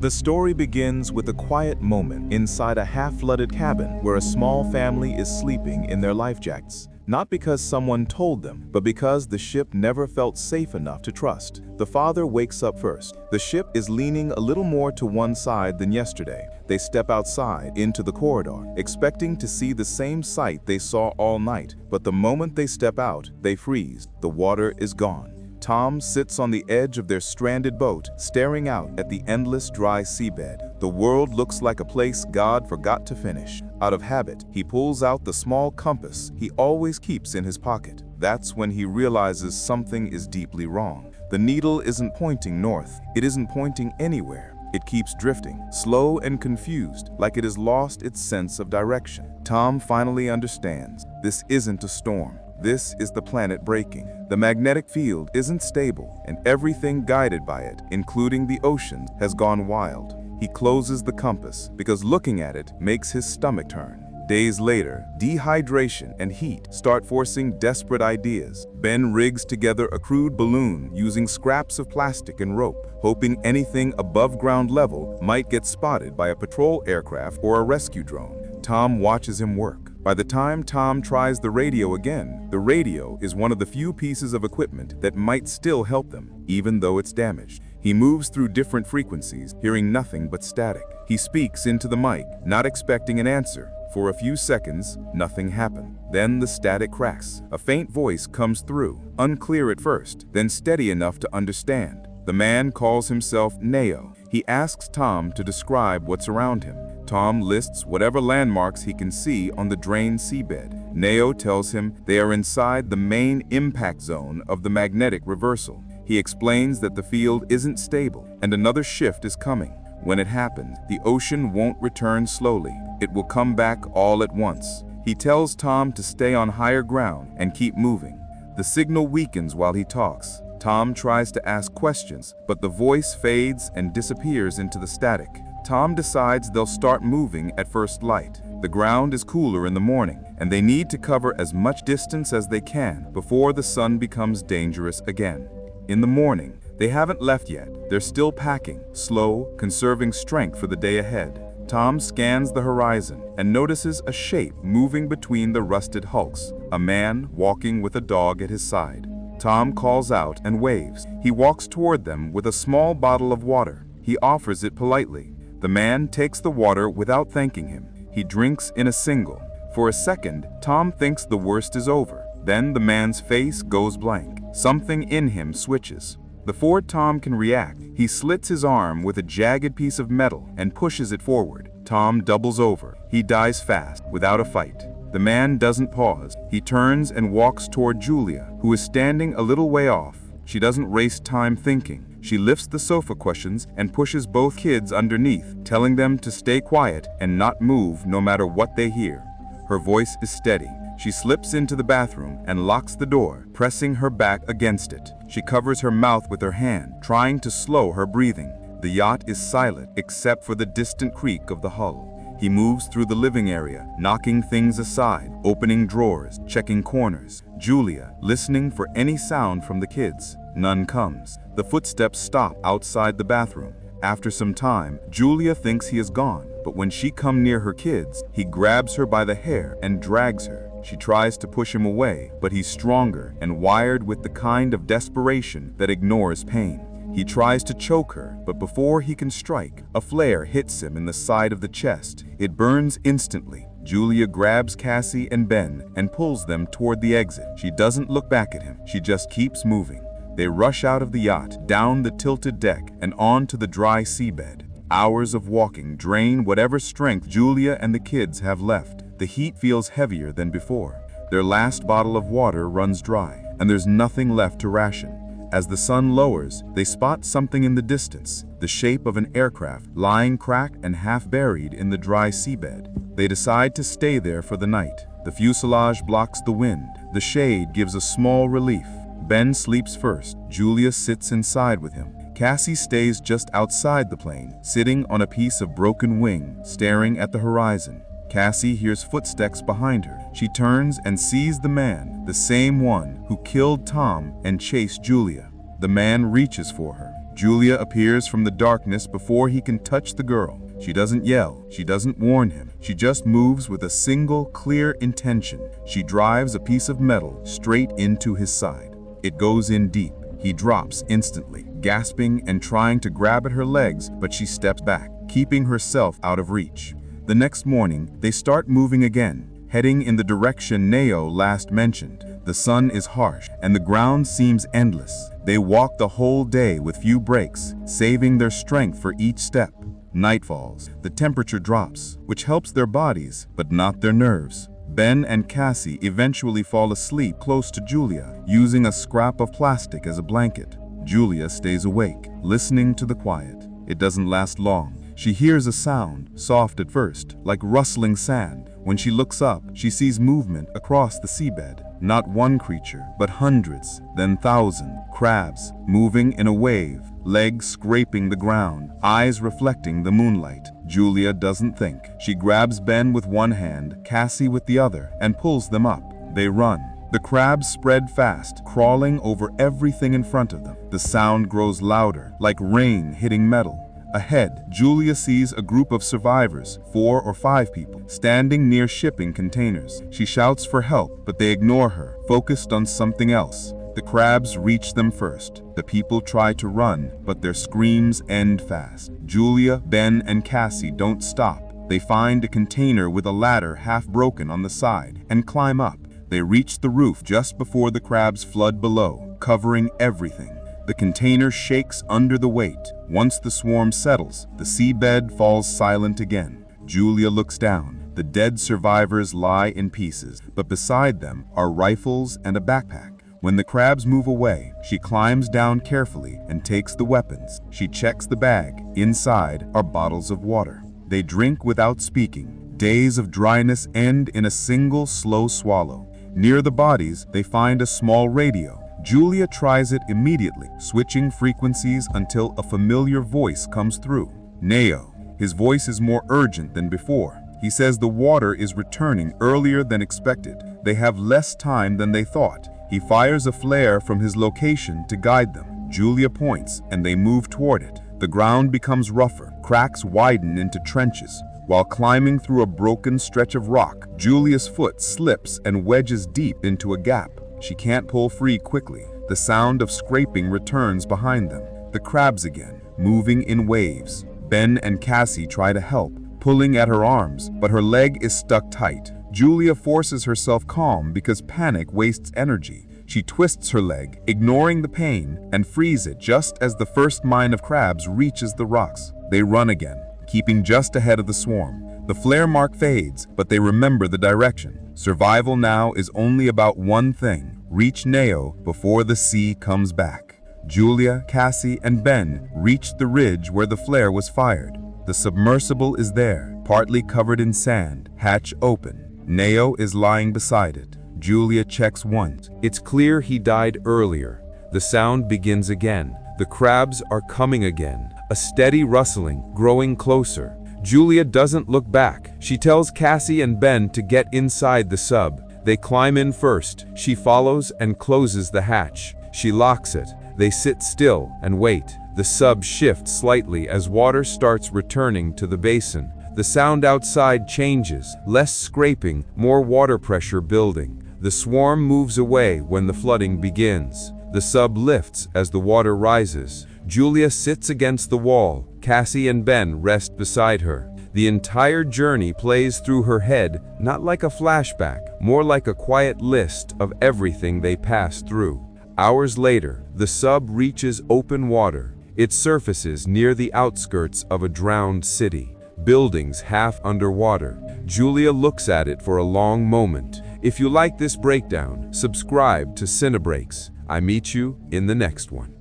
The story begins with a quiet moment inside a half-flooded cabin where a small family is sleeping in their life jackets. Not because someone told them, but because the ship never felt safe enough to trust. The father wakes up first. The ship is leaning a little more to one side than yesterday. They step outside into the corridor, expecting to see the same sight they saw all night. But the moment they step out, they freeze. The water is gone. Tom sits on the edge of their stranded boat, staring out at the endless dry seabed. The world looks like a place God forgot to finish. Out of habit, he pulls out the small compass he always keeps in his pocket. That's when he realizes something is deeply wrong. The needle isn't pointing north. It isn't pointing anywhere. It keeps drifting, slow and confused, like it has lost its sense of direction. Tom finally understands. This isn't a storm. This is the planet breaking. The magnetic field isn't stable, and everything guided by it, including the oceans, has gone wild. He closes the compass because looking at it makes his stomach turn. Days later, dehydration and heat start forcing desperate ideas. Ben rigs together a crude balloon using scraps of plastic and rope, hoping anything above ground level might get spotted by a patrol aircraft or a rescue drone. Tom watches him work. By the time Tom tries the radio again, the radio is one of the few pieces of equipment that might still help them, even though it's damaged. He moves through different frequencies, hearing nothing but static. He speaks into the mic, not expecting an answer. For a few seconds, nothing happened. Then the static cracks. A faint voice comes through, unclear at first, then steady enough to understand. The man calls himself Neo. He asks Tom to describe what's around him. Tom lists whatever landmarks he can see on the drained seabed. Neo tells him they are inside the main impact zone of the magnetic reversal. He explains that the field isn't stable and another shift is coming. When it happens, the ocean won't return slowly. It will come back all at once. He tells Tom to stay on higher ground and keep moving. The signal weakens while he talks. Tom tries to ask questions, but the voice fades and disappears into the static. Tom decides they'll start moving at first light. The ground is cooler in the morning, and they need to cover as much distance as they can before the sun becomes dangerous again. In the morning, they haven't left yet. They're still packing, slow, conserving strength for the day ahead. Tom scans the horizon and notices a shape moving between the rusted hulks, a man walking with a dog at his side. Tom calls out and waves. He walks toward them with a small bottle of water. He offers it politely. The man takes the water without thanking him. He drinks in a single. For a second, Tom thinks the worst is over. Then the man's face goes blank. Something in him switches. Before Tom can react, he slits his arm with a jagged piece of metal and pushes it forward. Tom doubles over. He dies fast, without a fight. The man doesn't pause. He turns and walks toward Julia, who is standing a little way off. She doesn't waste time thinking. She lifts the sofa cushions and pushes both kids underneath, telling them to stay quiet and not move no matter what they hear. Her voice is steady. She slips into the bathroom and locks the door, pressing her back against it. She covers her mouth with her hand, trying to slow her breathing. The yacht is silent except for the distant creak of the hull. He moves through the living area, knocking things aside, opening drawers, checking corners. Julia, listening for any sound from the kids. None comes. The footsteps stop outside the bathroom. After some time, Julia thinks he is gone, but when she comes near her kids, he grabs her by the hair and drags her. She tries to push him away, but he's stronger and wired with the kind of desperation that ignores pain. He tries to choke her, but before he can strike, a flare hits him in the side of the chest. It burns instantly. Julia grabs Cassie and Ben and pulls them toward the exit. She doesn't look back at him. She just keeps moving. They rush out of the yacht, down the tilted deck, and onto the dry seabed. Hours of walking drain whatever strength Julia and the kids have left. The heat feels heavier than before. Their last bottle of water runs dry, and there's nothing left to ration. As the sun lowers, they spot something in the distance, the shape of an aircraft lying cracked and half buried in the dry seabed. They decide to stay there for the night. The fuselage blocks the wind. The shade gives a small relief. Ben sleeps first. Julia sits inside with him. Cassie stays just outside the plane, sitting on a piece of broken wing, staring at the horizon. Cassie hears footsteps behind her. She turns and sees the man, the same one who killed Tom and chased Julia. The man reaches for her. Julia appears from the darkness before he can touch the girl. She doesn't yell, she doesn't warn him. She just moves with a single, clear intention. She drives a piece of metal straight into his side. It goes in deep. He drops instantly, gasping and trying to grab at her legs, but she steps back, keeping herself out of reach. The next morning, they start moving again, heading in the direction Neo last mentioned. The sun is harsh, and the ground seems endless. They walk the whole day with few breaks, saving their strength for each step. Night falls. The temperature drops, which helps their bodies, but not their nerves. Ben and Cassie eventually fall asleep close to Julia, using a scrap of plastic as a blanket. Julia stays awake, listening to the quiet. It doesn't last long. She hears a sound, soft at first, like rustling sand. When she looks up, she sees movement across the seabed. Not one creature, but hundreds, then thousands. Crabs, moving in a wave, legs scraping the ground, eyes reflecting the moonlight. Julia doesn't think. She grabs Ben with one hand, Cassie with the other, and pulls them up. They run. The crabs spread fast, crawling over everything in front of them. The sound grows louder, like rain hitting metal. Ahead, Julia sees a group of survivors, 4 or 5 people, standing near shipping containers. She shouts for help, but they ignore her, focused on something else. The crabs reach them first. The people try to run, but their screams end fast. Julia, Ben, and Cassie don't stop. They find a container with a ladder half broken on the side and climb up. They reach the roof just before the crabs flood below, covering everything. The container shakes under the weight. Once the swarm settles, the seabed falls silent again. Julia looks down. The dead survivors lie in pieces, but beside them are rifles and a backpack. When the crabs move away, she climbs down carefully and takes the weapons. She checks the bag. Inside are bottles of water. They drink without speaking. Days of dryness end in a single slow swallow. Near the bodies, they find a small radio. Julia tries it immediately, switching frequencies until a familiar voice comes through. Neo. His voice is more urgent than before. He says the water is returning earlier than expected. They have less time than they thought. He fires a flare from his location to guide them. Julia points, and they move toward it. The ground becomes rougher. Cracks widen into trenches. While climbing through a broken stretch of rock, Julia's foot slips and wedges deep into a gap. She can't pull free quickly. The sound of scraping returns behind them. The crabs again, moving in waves. Ben and Cassie try to help, pulling at her arms, but her leg is stuck tight. Julia forces herself calm because panic wastes energy. She twists her leg, ignoring the pain, and frees it just as the first mine of crabs reaches the rocks. They run again, keeping just ahead of the swarm. The flare mark fades, but they remember the direction. Survival now is only about one thing: reach Neo before the sea comes back. Julia, Cassie, and Ben reach the ridge where the flare was fired. The submersible is there, partly covered in sand, hatch open. Neo is lying beside it. Julia checks once. It's clear he died earlier. The sound begins again. The crabs are coming again. A steady rustling, growing closer. Julia doesn't look back. She tells Cassie and Ben to get inside the sub. They climb in first. She follows and closes the hatch. She locks it. They sit still and wait. The sub shifts slightly as water starts returning to the basin. The sound outside changes, less scraping, more water pressure building. The swarm moves away when the flooding begins. The sub lifts as the water rises. Julia sits against the wall. Cassie and Ben rest beside her. The entire journey plays through her head, not like a flashback, more like a quiet list of everything they passed through. Hours later, the sub reaches open water. It surfaces near the outskirts of a drowned city. Buildings half underwater. Julia looks at it for a long moment. If you like this breakdown, subscribe to Cinebreaks. I meet you in the next one.